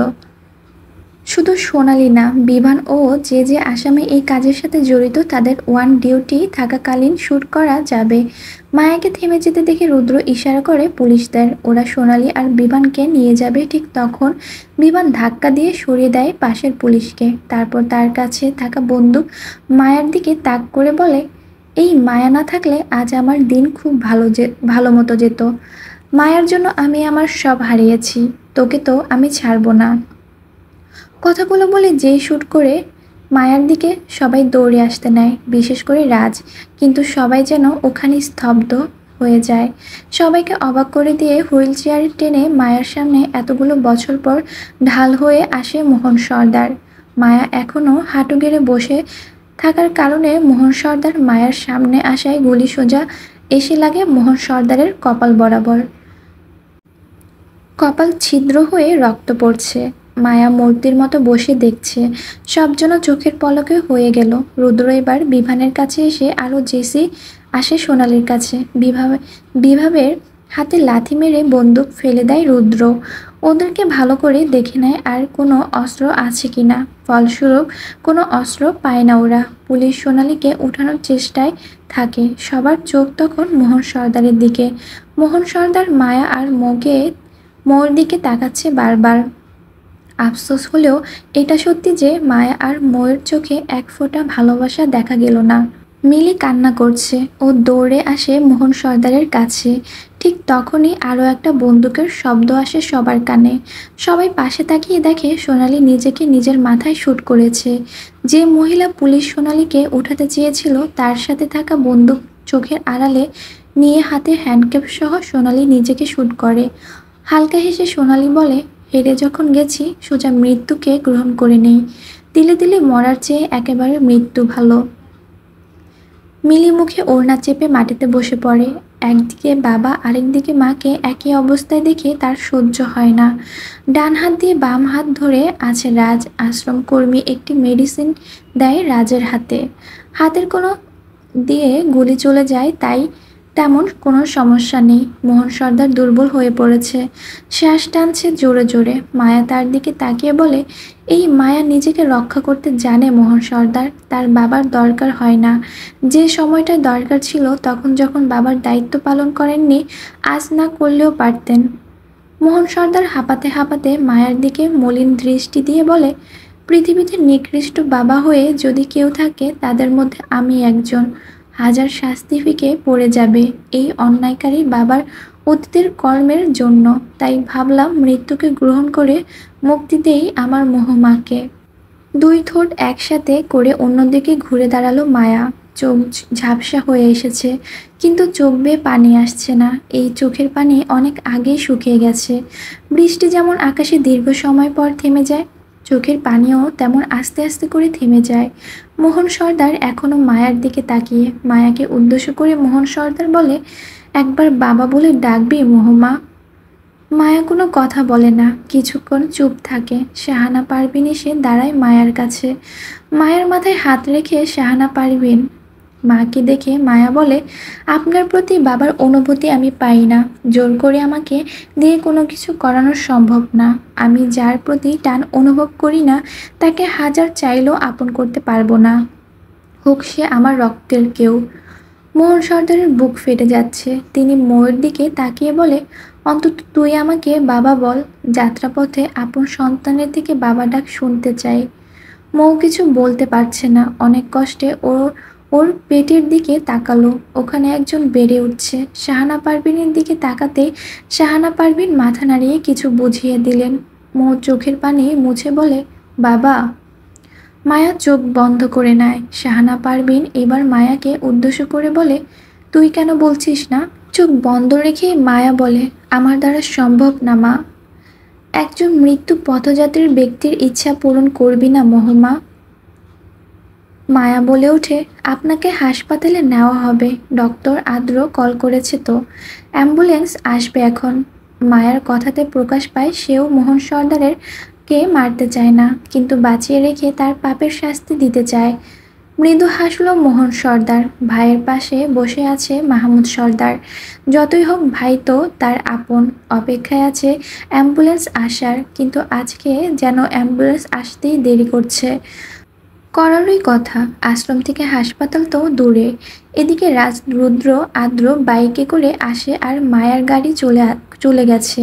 শুধু সোনালি না, বিভান ও যে যে আসামি এই কাজের সাথে জড়িত তাদের ওয়ান ডিউটি থাকাকালীন শ্যুট করা যাবে। মায়াকে থেমে যেতে দেখে রুদ্র ইশারা করে পুলিশদের। ওরা সোনালি আর বিভানকে নিয়ে যাবে। ঠিক তখন বিভান ধাক্কা দিয়ে সরিয়ে দেয় পাশের পুলিশকে। তারপর তার কাছে থাকা বন্দুক মায়ার দিকে তাক করে বলে, এই মায়া না থাকলে আজ আমার দিন খুব ভালো মতো যেত। মায়ার জন্য আমি আমার সব হারিয়েছি, তোকে তো আমি ছাড়বো না। কথাগুলো বলে যেই শ্যুট করে মায়ার দিকে সবাই দৌড়ে আসতে নেয়, বিশেষ করে রাজ। কিন্তু সবাই যেন ওখানে স্তব্ধ হয়ে যায়। সবাইকে অবাক করে দিয়ে হুইল চেয়ারে টেনে মায়ার সামনে এতগুলো বছর পর ঢাল হয়ে আসে মোহন সর্দার। মায়া এখনও হাঁটু গেড়ে বসে থাকার কারণে মোহন সর্দার মায়ার সামনে আসায় গুলি সোজা এসে লাগে মোহন সর্দারের কপাল বরাবর। কপাল ছিদ্র হয়ে রক্ত পড়ছে। মায়া মূর্তির মতো বসে দেখছে। সব যেন চোখের পলকে হয়ে গেল। রুদ্র এবার বিভানের কাছে এসে আরও জেসি আসে সোনালির কাছে। বিভাবের হাতে লাথি মেরে বন্দুক ফেলে দেয় রুদ্র। ওদেরকে ভালো করে দেখে নেয় আর কোনো অস্ত্র আছে কিনা। ফলস্বরূপ কোনো অস্ত্র পায় না ওরা। পুলিশ সোনালিকে উঠানোর চেষ্টায় থাকে। সবার চোখ তখন মোহন সর্দারের দিকে। মোহন সর্দার মায়া আর মোর দিকে তাকাচ্ছে বারবার। আফসোস হলেও এটা সত্যি যে মায়া আর মোয়ের চোখে এক ফোঁটা ভালোবাসা দেখা গেল না। মিলি কান্না করছে। ও দৌড়ে আসে মোহন সর্দারের কাছে। ঠিক তখনই আরও একটা বন্দুকের শব্দ আসে সবার কানে। সবাই পাশে তাকিয়ে দেখে সোনালি নিজেকে নিজের মাথায় শ্যুট করেছে। যে মহিলা পুলিশ সোনালিকে উঠাতে চেয়েছিল তার সাথে থাকা বন্দুক চোখের আড়ালে নিয়ে হাতে হ্যান্ডক্যাপ সহ সোনালি নিজেকে শ্যুট করে। হালকা হেসে সোনালি বলে, হেরে যখন গেছি সোজা মৃত্যুকে গ্রহণ করে নেই। দিলে দিলে মরার চেয়ে একেবারে মৃত্যু ভালো। মিলি মুখে ওড়না চেপে মাটিতে বসে পড়ে। একদিকে বাবা আরেকদিকে মাকে একই অবস্থায় দেখে তার সহ্য হয় না। ডান হাত দিয়ে বাম হাত ধরে আছে রাজ। আশ্রম কর্মী একটি মেডিসিন দেয় রাজের হাতে। হাতের কোনো দিয়ে গুলি চলে যায়, তাই তেমন কোনো সমস্যা নেই। মোহন সর্দার দুর্বল হয়ে পড়েছে। শ্বাস টানছে জোরে জোরে। মায়া তার দিকে তাকিয়ে বলে, এই মায়া নিজেকে রক্ষা করতে জানে মোহন সর্দার। তার বাবার দরকার হয় না। যে সময়টা দরকার ছিল তখন যখন বাবার দায়িত্ব পালন করেননি, আজ না করলেও পারতেন। মোহন সর্দার হাঁপাতে হাঁপাতে মায়ার দিকে মলিন দৃষ্টি দিয়ে বলে, পৃথিবীতে নিকৃষ্ট বাবা হয়ে যদি কেউ থাকে তাদের মধ্যে আমি একজন। হাজার শাস্তি ফিকে পড়ে যাবে এই অন্যায়কারী বাবার অতীতের কর্মের জন্য। তাই ভাবলাম মৃত্যুকে গ্রহণ করে মুক্তি দেই আমার মোহমাকে। দুই ঠোঁট একসাথে করে অন্যদিকে ঘুরে দাঁড়ালো মায়া। চোখ ঝাপসা হয়ে এসেছে, কিন্তু চোখ বেয়ে পানি আসছে না। এই চোখের পানি অনেক আগেই শুকিয়ে গেছে। বৃষ্টি যেমন আকাশে দীর্ঘ সময় পর থেমে যায়, চোখের পানিও তেমন আস্তে আস্তে করে থেমে যায়। মোহন সর্দার এখনো মায়ার দিকে তাকিয়ে। মায়াকে উদ্দেশ্য করে মোহন সর্দার বলে, একবার বাবা বলে ডাকবি মোহমা? মায়া কোনো কথা বলে না, কিছুক্ষণ চুপ থাকে। শাহানা পারভিন এসে দাঁড়ায় মায়ার কাছে। মায়ের মাথায় হাত রেখে শাহানা পারভিন মাকে দেখে মায়া বলে, আপনার প্রতি বাবার অনুভূতি আমি পাই না। জোর করে আমাকে দিয়ে কোনো কিছু করানো সম্ভব না। আমি যার প্রতি টান অনুভব করি না তাকে হাজার চাইলেও আপন করতে পারবো না, হোক সে আমার রক্তের কেউ। মোহন সর্দারের বুক ফেটে যাচ্ছে। তিনি মোয়ের দিকে তাকিয়ে বলে, অন্তত তুই আমাকে বাবা বল। যাত্রাপথে আপন সন্তানের থেকে বাবা ডাক শুনতে চাই। মৌ কিছু বলতে পারছে না। অনেক কষ্টে ওর পেটের দিকে তাকালো। ওখানে একজন বেড়ে উঠছে। শাহানা পারভিনের দিকে তাকাতেই শাহানা পারভিন মাথা নাড়িয়ে কিছু বুঝিয়ে দিলেন। মৌ চোখের পানি মুছে বলে, বাবা। মায়া চোখ বন্ধ করে নেয়। শাহানা পারভিন এবার মায়াকে উদ্দেশ্য করে বলে, তুই কেন বলছিস না? চোখ বন্ধ রেখে মায়া বলে, আমার দ্বারা সম্ভব না মা। একজন মৃত্যু পথযাত্রীর ব্যক্তির ইচ্ছা পূরণ করবি না মোহমা? মায়া বলে ওঠে, আপনাকে হাসপাতালে নেওয়া হবে। ডক্টর আদ্র কল করেছে তো, অ্যাম্বুলেন্স আসবে এখন। মায়ার কথাতে প্রকাশ পায় সেও মোহন সর্দারের কে মারতে চায় না, কিন্তু বাঁচিয়ে রেখে তার পাপের শাস্তি দিতে চায়। মৃদু হাসলো মোহন সর্দার। ভাইয়ের পাশে বসে আছে মাহমুদ সর্দার। যতই হোক ভাই তো তার আপন। অপেক্ষায় আছে অ্যাম্বুলেন্স আসার, কিন্তু আজকে যেন অ্যাম্বুলেন্স আসতেই দেরি করছে। করারই কথা, আশ্রম থেকে হাসপাতাল তো দূরে। এদিকে রুদ্র আদ্র বাইকে করে আসে আর মায়ার গাড়ি চলে গেছে।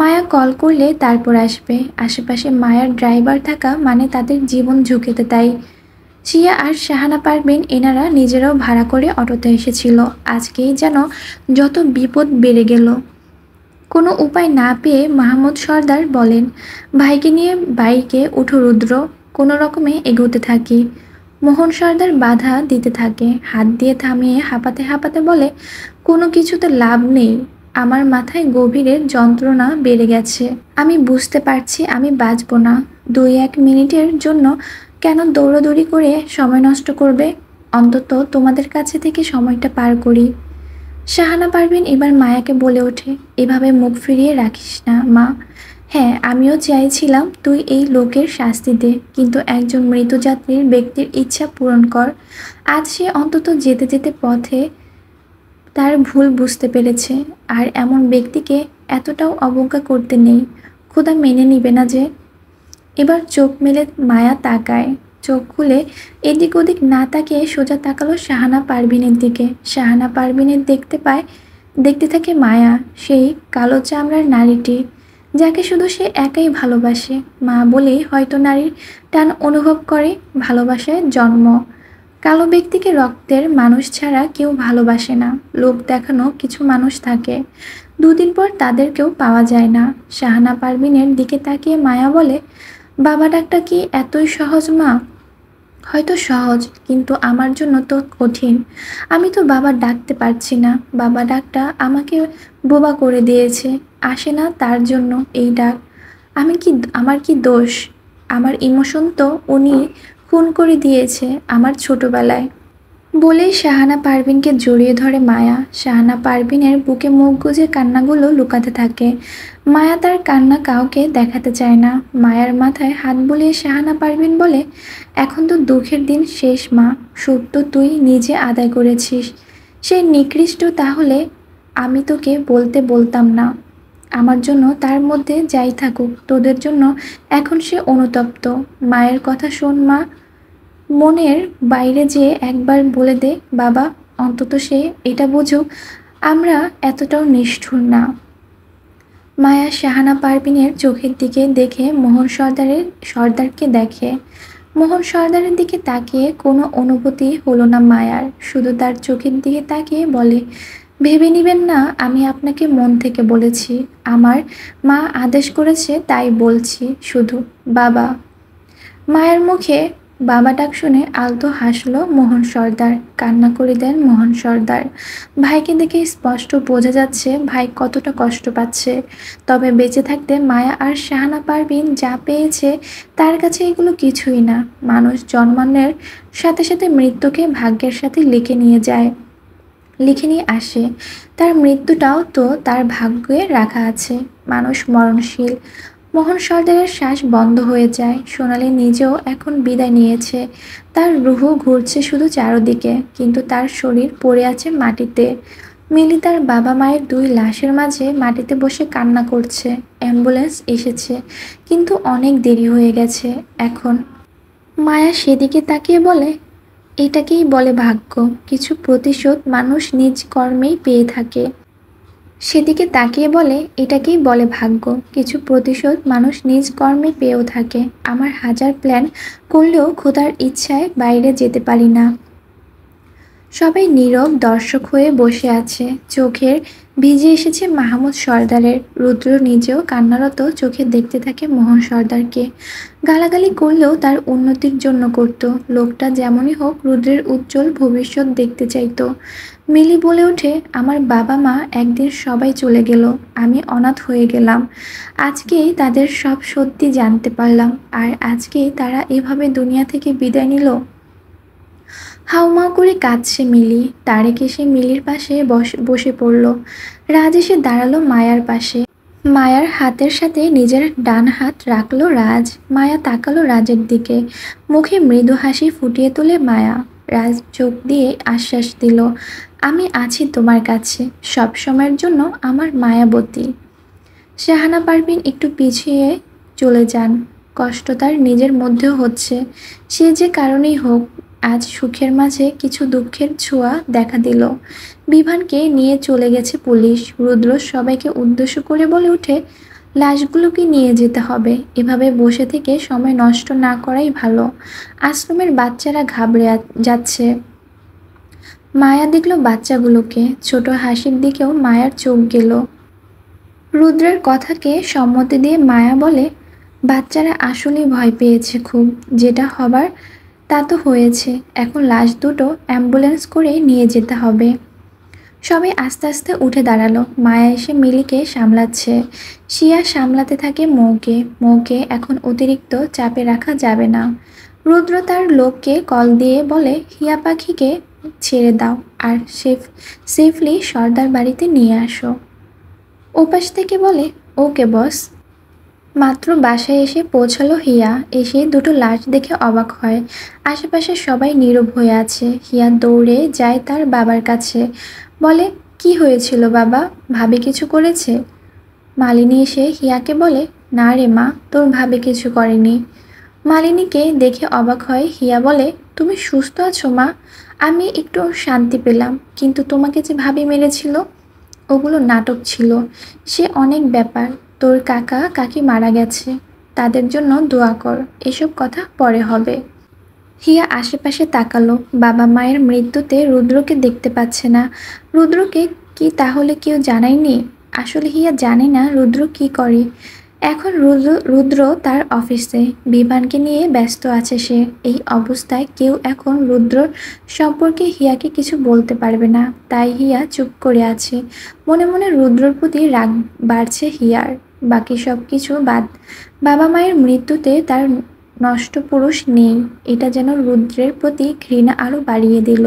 মায়া কল করলে তারপর আসবে। আশেপাশে মায়ার ড্রাইভার থাকা মানে তাদের জীবন ঝুঁকিতে, তাই জিয়া আর শাহানা পারভীন এনারা নিজেরাও ভাড়া করে অটোতে এসেছিল। আজকেই যেন যত বিপদ বেড়ে গেল। কোনো উপায় না পেয়ে মাহমুদ সর্দার বলেন, ভাইকে নিয়ে বাইকে উঠো রুদ্র। কোনো রকমে এগোতে থাকি। মোহন সর্দার বাধা দিতে থাকে, হাত দিয়ে থামিয়ে হাঁপাতে হাঁপাতে বলে, কোনো কিছুতে লাভ নেই। আমার মাথায় গভীরের যন্ত্রণা বেড়ে গেছে। আমি বুঝতে পারছি আমি বাঁচব না। 2-1 মিনিটের জন্য কেন দৌড়াদৌড়ি করে সময় নষ্ট করবে? অন্তত তোমাদের কাছে থেকে সময়টা পার করি। শাহানা পারভীন এবার মায়াকে বলে ওঠে, এভাবে মুখ ফিরিয়ে রাখিস না মা। হ্যাঁ, আমিও চাইছিলাম তুই এই লোকের শাস্তি দে, কিন্তু একজন মৃত যাত্রীর ব্যক্তির ইচ্ছা পূরণ কর। আজ সে অন্তত যেতে যেতে পথে তার ভুল বুঝতে পেরেছে। আর এমন ব্যক্তিকে এতটাও অবজ্ঞা করতে নেই। খোদা মেনে নিবে না যে। এবার চোখ মেলে মায়া তাকায়। চোখ খুলে এদিক ওদিক না তাকিয়ে সোজা তাকালো শাহানা পারভীনের দিকে। শাহানা পারভীনের দেখতে থাকে মায়া, সেই কালো চামড়ার নারীটি, যাকে শুধু সে একাই ভালোবাসে। মা বলেই হয়তো নারীর টান অনুভব করে, ভালোবাসায় জন্ম। কালো ব্যক্তিকে রক্তের মানুষ ছাড়া কেউ ভালোবাসে না। লোক দেখানো কিছু মানুষ থাকে, 2 দিন পর তাদেরকেও পাওয়া যায় না। শাহানা পারভীনের দিকে তাকিয়ে মায়া বলে, বাবা ডাকটা কি এতই সহজ মা? হয়তো সহজ, কিন্তু আমার জন্য তো কঠিন। আমি তো বাবা ডাকতে পারছি না। বাবা ডাকটা আমাকে বোবা করে দিয়েছে। আসে না তার জন্য এই ডাক। আমার কি দোষ? আমার ইমোশন তো উনি খুন করে দিয়েছে আমার ছোটবেলায়। বলেই শাহানা পারভীনকে জড়িয়ে ধরে মায়া। শাহানা পারভীনের বুকে মুখ গুজে কান্নাগুলো লুকাতে থাকে। মায়া তার কান্না কাউকে দেখাতে চায় না। মায়ার মাথায় হাত বুলিয়ে শাহানা পারভীন বলে, এখন তো দুঃখের দিন শেষ মা। সুখ তো তুই নিজে আদায় করেছিস। সেই নিকৃষ্ট তাহলে আমি তোকে বলতাম না। আমার জন্য তার মধ্যে যাই থাকুক, তোদের জন্য এখন সে অনুতপ্ত। মায়ের কথা শোন মা, মনের বাইরে যেয়ে একবার বলে দে বাবা, অন্তত সে এটা বুঝুক আমরা এতটাও নিষ্ঠুর না। মায়া শাহানা পারভীনের চোখের দিকে দেখে সর্দারকে দেখে। মোহন সর্দারের দিকে তাকিয়ে কোনো অনুভূতি হলো না মায়ার, শুধু তার চোখের দিকে তাকিয়ে বলে, ভেবে নিবেন না আমি আপনাকে মন থেকে বলেছি। আমার মা আদেশ করেছে তাই বলছি শুধু, বাবা। মায়ের মুখে বাবা ডাক শুনে আলতো হাসলো মোহন সর্দার। কান্না করে দেন মোহন সর্দার। ভাইকে দেখে স্পষ্ট বোঝা যাচ্ছে ভাই কতটা কষ্ট পাচ্ছে। তবে বেঁচে থাকতে মায়া আর শাহানা পারভীন যা পেয়েছে তার কাছে এগুলো কিছুই না। মানুষ জন্মানোর সাথে সাথে মৃত্যুকে ভাগ্যের সাথে লিখে নিয়ে আসে। তার মৃত্যুটাও তো তার ভাগ্যে রাখা আছে। মানুষ মরণশীল। মোহন সর্দারের শ্বাস বন্ধ হয়ে যায়। সোনালি নিজেও এখন বিদায় নিয়েছে। তার রুহু ঘুরছে শুধু চারদিকে, কিন্তু তার শরীর পড়ে আছে মাটিতে। মিলি তার বাবা মায়ের 2 লাশের মাঝে মাটিতে বসে কান্না করছে। অ্যাম্বুলেন্স এসেছে, কিন্তু অনেক দেরি হয়ে গেছে এখন। মায়া সেদিকে তাকিয়ে বলে, এটাকেই বলে ভাগ্য। কিছু প্রতিশোধ মানুষ নিজ কর্মেই পেয়ে থাকে। সেদিকে তাকিয়ে বলে, এটাকেই বলে ভাগ্য। কিছু প্রতিশোধ মানুষ নিজ কর্মে পেয়েও থাকে। আমার হাজার প্ল্যান করলেও খোদার ইচ্ছায় বাইরে যেতে পারি না। সবাই নীরব দর্শক হয়ে বসে আছে। চোখের ভিজে এসেছে মাহমুদ সর্দারের। রুদ্র নিজেও কান্নারত চোখে দেখতে থাকে মোহন সর্দারকে। গালাগালি করলেও তার উন্নতির জন্য করত। লোকটা যেমনই হোক রুদ্রের উজ্জ্বল ভবিষ্যৎ দেখতে চাইতো। মিলি বলে ওঠে, আমার বাবা মা একদিন সবাই চলে গেল, আমি অনাথ হয়ে গেলাম। আজকেই তাদের সব সত্যি জানতে পারলাম। আর আজকেই তারা এভাবে দুনিয়া থেকে বিদায় নিল। হাউমাউ করে কাঁদছে মিলি। তারেক এসে মিলির পাশে বসে পড়ল। রাজ এসে দাঁড়ালো মায়ার পাশে। মায়ার হাতের সাথে নিজের ডান হাত রাখলো রাজ। মায়া তাকালো রাজের দিকে, মুখে মৃদু হাসি ফুটিয়ে তোলে মায়া। রাজ চোখ দিয়ে আশ্বাস দিল, আমি আছি তোমার কাছে সব সময়ের জন্য আমার মায়াবতী। শাহানা পারভীন একটু পিছিয়ে চলে যান। কষ্ট তার নিজের মধ্যেও হচ্ছে। সে যে কারণেই হোক, আজ সুখের মাঝে কিছু দুঃখের ছোঁয়া দেখা দিল। বিভানকে নিয়ে চলে গেছে পুলিশ। রুদ্র সবাইকে উদ্দেশ্য করে বলে ওঠে, লাশগুলোকে নিয়ে যেতে হবে। এভাবে বসে থেকে সময় নষ্ট না করাই ভালো। আশ্রমের বাচ্চারা ঘাবড়ে যাচ্ছে। মায়া দেখল বাচ্চাগুলোকে, ছোট হাসির দিকেও মায়ার চোখ গেল। রুদ্রের কথাকে সম্মতি দিয়ে মায়া বলে, বাচ্চারা আসলেই ভয় পেয়েছে খুব। যেটা হবার তা তো হয়েছে, এখন লাশ দুটো অ্যাম্বুলেন্স করে নিয়ে যেতে হবে। সবাই আস্তে আস্তে উঠে দাঁড়ালো। মায়া এসে মিলিকে সামলাচ্ছে। শিয়া সামলাতে থাকে মৌকে। মৌকে এখন অতিরিক্ত চাপে রাখা যাবে না। রুদ্র তার লোককে কল দিয়ে বলে, হিয়া পাখিকে ছেড়ে দাও আর সেফলি সর্দার বাড়িতে নিয়ে আসো। ওপাশ থেকে বলে, ওকে বস। মাত্র বাসায় এসে পৌঁছালো হিয়া। এসে দুটো লাশ দেখে অবাক হয়। আশেপাশে সবাই নীরব হয়ে আছে। হিয়া দৌড়ে যায় তার বাবার কাছে, বলে, কি হয়েছিল বাবা? ভাবি কিছু করেছে? মালিনী এসে হিয়াকে বলে, না রে মা, তোর ভাবে কিছু করেনি। মালিনীকে দেখে অবাক হয় হিয়া। বলে, তুমি সুস্থ আছো মা? আমি একটু শান্তি পেলাম, কিন্তু তোমাকে যে ভাবি মেরেছিল, ওগুলো নাটক ছিল। সে অনেক ব্যাপার। তোর কাকা কাকি মারা গেছে, তাদের জন্য দোয়া কর। এসব কথা পরে হবে। হিয়া আশেপাশে তাকালো। বাবা মায়ের মৃত্যুতে রুদ্রকে দেখতে পাচ্ছে না। রুদ্রকে কি তাহলে কেউ জানায়নি? আসলে হিয়া জানে না রুদ্র কি করে। এখন রুদ্র তার অফিসে বিভানকে নিয়ে ব্যস্ত আছে সে। এই অবস্থায় কেউ এখন রুদ্রর সম্পর্কে হিয়াকে কিছু বলতে পারবে না। তাই হিয়া চুপ করে আছে। মনে মনে রুদ্রর প্রতি রাগ বাড়ছে হিয়ার। বাকি সব কিছু বাদ, বাবা মায়ের মৃত্যুতে তার নষ্ট পুরুষ নেই, এটা যেন রুদ্রের প্রতি ঘৃণা আরও বাড়িয়ে দিল।